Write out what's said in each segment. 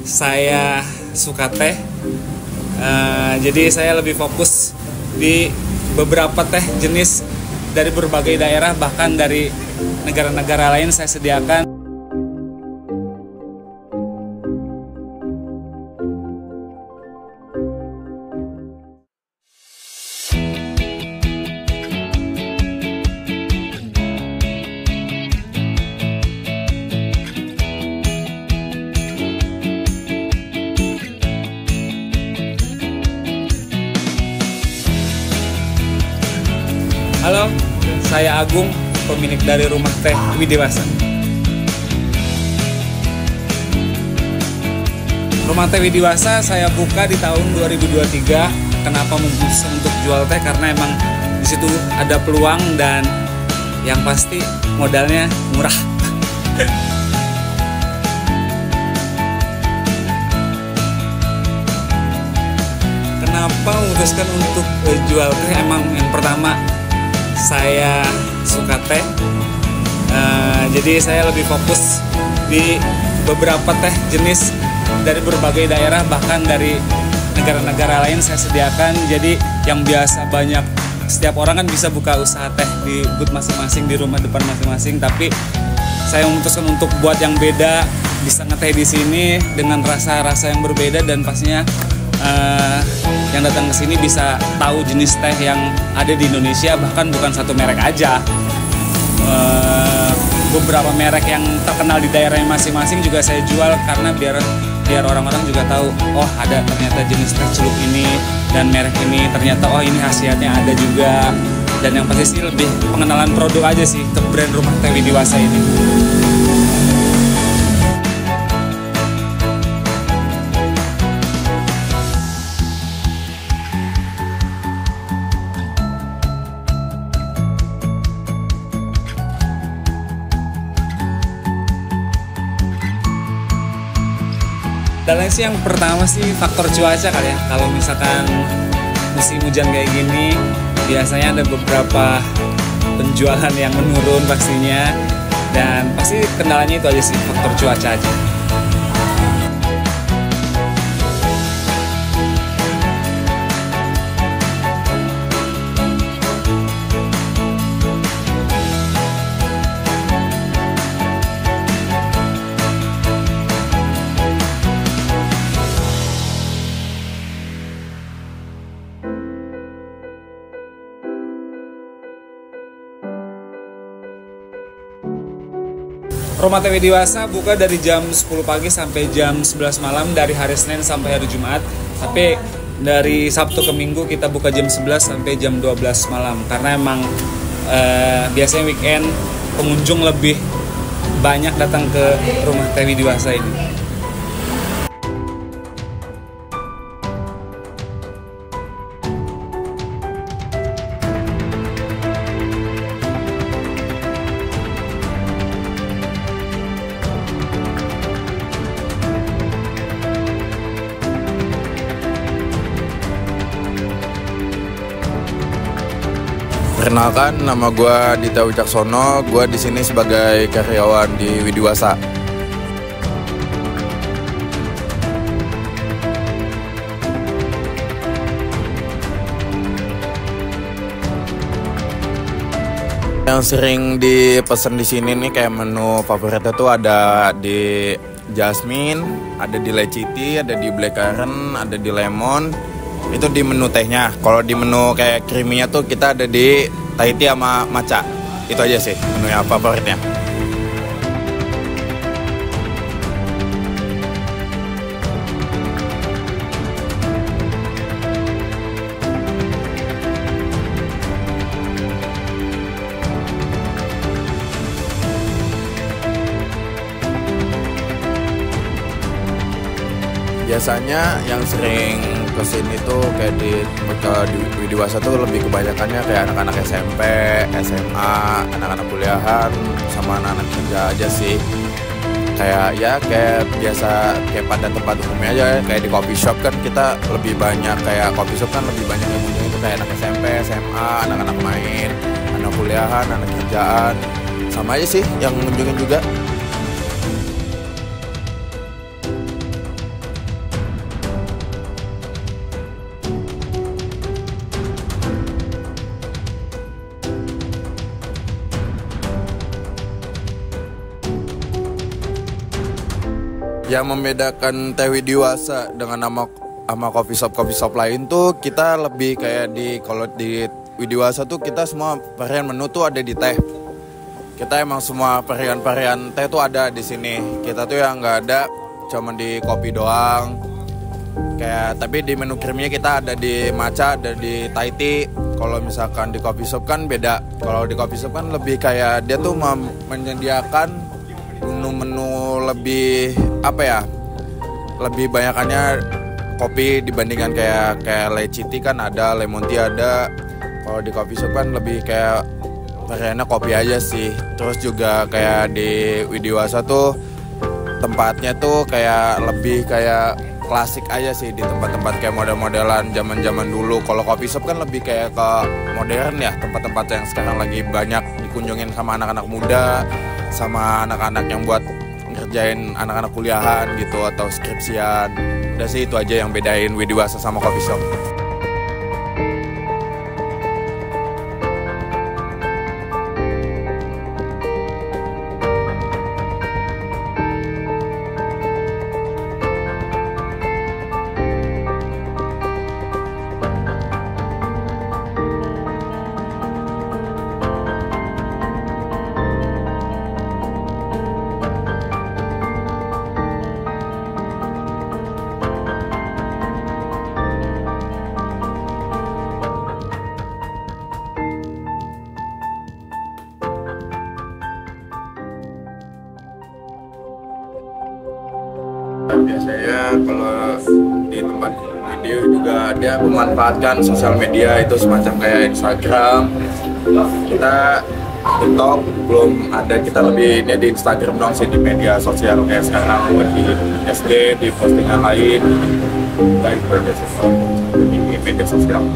saya suka teh. Jadi saya lebih fokus di beberapa teh jenis dari berbagai daerah, bahkan dari negara-negara lain saya sediakan. Halo, saya Agung, pemilik dari Rumah Teh Widiwasa. Rumah Teh Widiwasa saya buka di tahun 2023. Kenapa memutuskan untuk jual teh? Karena emang di situ ada peluang dan yang pasti modalnya murah. Kenapa memutuskan untuk jual teh? Emang yang pertama, saya suka teh, jadi saya lebih fokus di beberapa teh jenis dari berbagai daerah, bahkan dari negara-negara lain saya sediakan. Jadi yang biasa banyak, setiap orang kan bisa buka usaha teh di booth masing-masing, di rumah depan masing-masing, tapi saya memutuskan untuk buat yang beda, bisa ngeteh di sini dengan rasa-rasa yang berbeda, dan pastinya yang datang ke sini bisa tahu jenis teh yang ada di Indonesia, bahkan bukan satu merek aja. Beberapa merek yang terkenal di daerahnya masing-masing juga saya jual, karena biar orang-orang juga tahu, oh ada ternyata jenis teh celup ini dan merek ini, ternyata oh ini khasiatnya ada juga. Dan yang pasti sih lebih pengenalan produk aja sih ke brand Rumah Teh Widiwasa ini. Dalanya sih yang pertama sih faktor cuaca kali ya. Kalau misalkan musim hujan kayak gini, biasanya ada beberapa penjualan yang menurun pastinya. Dan pasti kendalanya itu aja sih, faktor cuaca aja. Rumah Teh Widiwasa buka dari jam 10 pagi sampai jam 11 malam, dari hari Senin sampai hari Jumat. Tapi dari Sabtu ke Minggu kita buka jam 11 sampai jam 12 malam. Karena emang biasanya weekend pengunjung lebih banyak datang ke Rumah Teh Widiwasa ini. Perkenalkan, nama gue Dita Wicaksono. Gue di sini sebagai karyawan di Widiwasa. Yang sering dipesan di sini nih kayak menu favoritnya tuh ada di jasmine, ada di leciti, ada di blackcurrant, ada di lemon. Itu di menu tehnya. Kalau di menu kayak creamy-nya tuh kita ada di Thai tea sama matcha. Itu aja sih menu yang favoritnya. Biasanya yang sering kesini tuh kayak di Widiwasa tuh lebih kebanyakannya kayak anak-anak SMP, SMA, anak-anak kuliahan, sama anak-anak kerja aja sih. Kayak biasa, kayak pada tempat umumnya aja, kayak di coffee shop kan kita lebih banyak, kayak coffee shop kan lebih banyak yang kunjungi itu kayak anak SMP, SMA, anak-anak main, anak kuliahan, anak kerjaan, sama aja sih yang ngunjungin juga. Yang membedakan teh Widiwasa dengan sama coffee shop lain tuh, kita lebih kayak kalau di Widiwasa tuh kita semua varian menu tuh ada di teh. Kita emang semua varian teh tuh ada di sini. Kita tuh yang nggak ada cuma di kopi doang. Tapi di menu krimnya kita ada di matcha, ada di Thai tea. Kalau misalkan di coffee shop kan beda. Kalau di coffee shop kan lebih kayak dia tuh menyediakan menu-menu lebih lebih banyakannya kopi dibandingkan kayak leci tea kan ada, lemon tea ada. Kalau di coffee shop kan lebih kayak variannya kopi aja sih. Terus juga kayak di Widiwasa tuh tempatnya tuh kayak lebih kayak klasik aja sih, di tempat-tempat kayak model-modelan zaman-zaman dulu. Kalau coffee shop kan lebih kayak ke modern ya, tempat-tempat yang sekarang lagi banyak dikunjungin sama anak-anak muda, sama anak-anak yang buat ngerjain anak-anak kuliahan gitu atau skripsian. Udah sih itu aja yang bedain Widiwasa sama coffee shop. Biasanya kalau di tempat video juga ada memanfaatkan sosial media itu semacam kayak Instagram. Kita TikTok belum ada, kita lebih ini di Instagram dong sih, di media sosial kayak sekarang di SD, di postingan lain, baik di media sosial.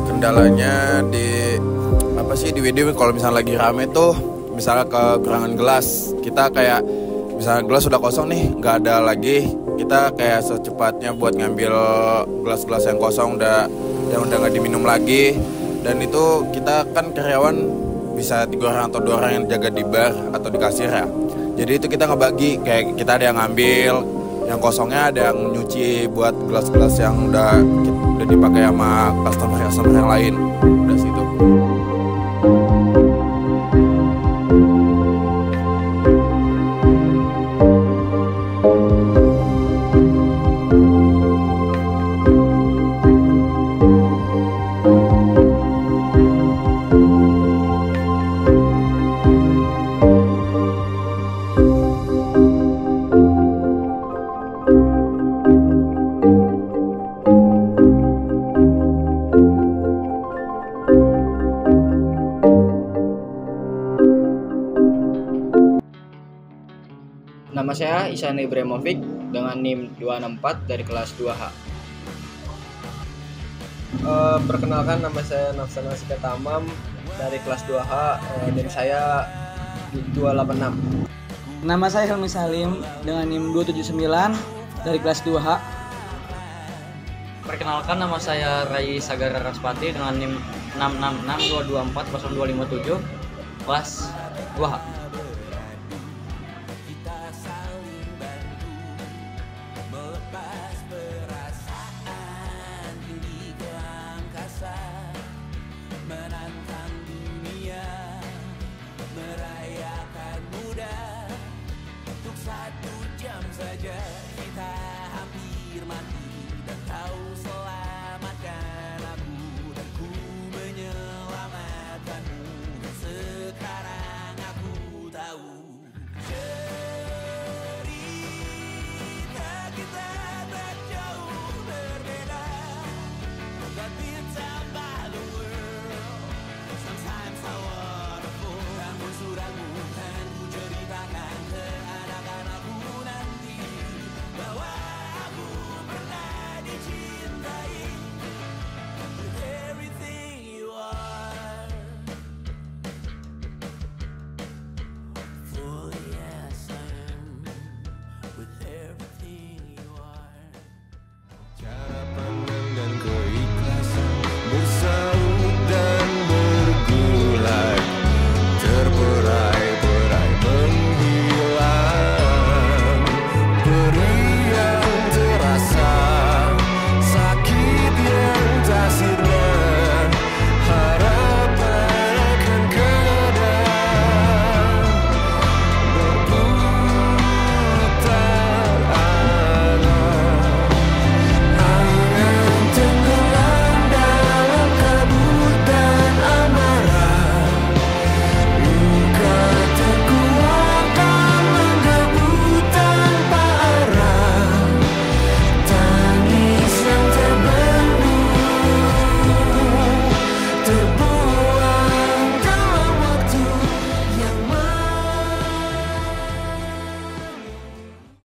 Kendalanya di video kalau misalnya lagi rame tuh, misalnya kekurangan gelas, kita kayak misalnya gelas udah kosong nih, nggak ada lagi, kita kayak secepatnya buat ngambil gelas-gelas yang kosong yang udah nggak diminum lagi. Dan itu kita kan karyawan bisa 3 orang atau 2 orang yang jaga di bar atau di kasir ya. Jadi itu kita ngebagi, kayak kita ada yang ngambil yang kosongnya, ada yang nyuci buat gelas-gelas yang udah dipakai sama customer yang lain. Udah situ. Nama saya Ihsan Ibrahimovic dengan NIM 264 dari kelas 2H. Perkenalkan, nama saya Nafsan Asika Tamam dari kelas 2H, NIM saya 286. Nama saya Helmi Salim dengan NIM 279 dari kelas 2H. Perkenalkan, nama saya Rai Sagara Raspati dengan NIM 666224027 kelas 2H. Menantang dunia, merayakan muda. Untuk 1 jam saja kita hampir mati, dan kau selamatkan aku, dan ku menyelamatkanmu.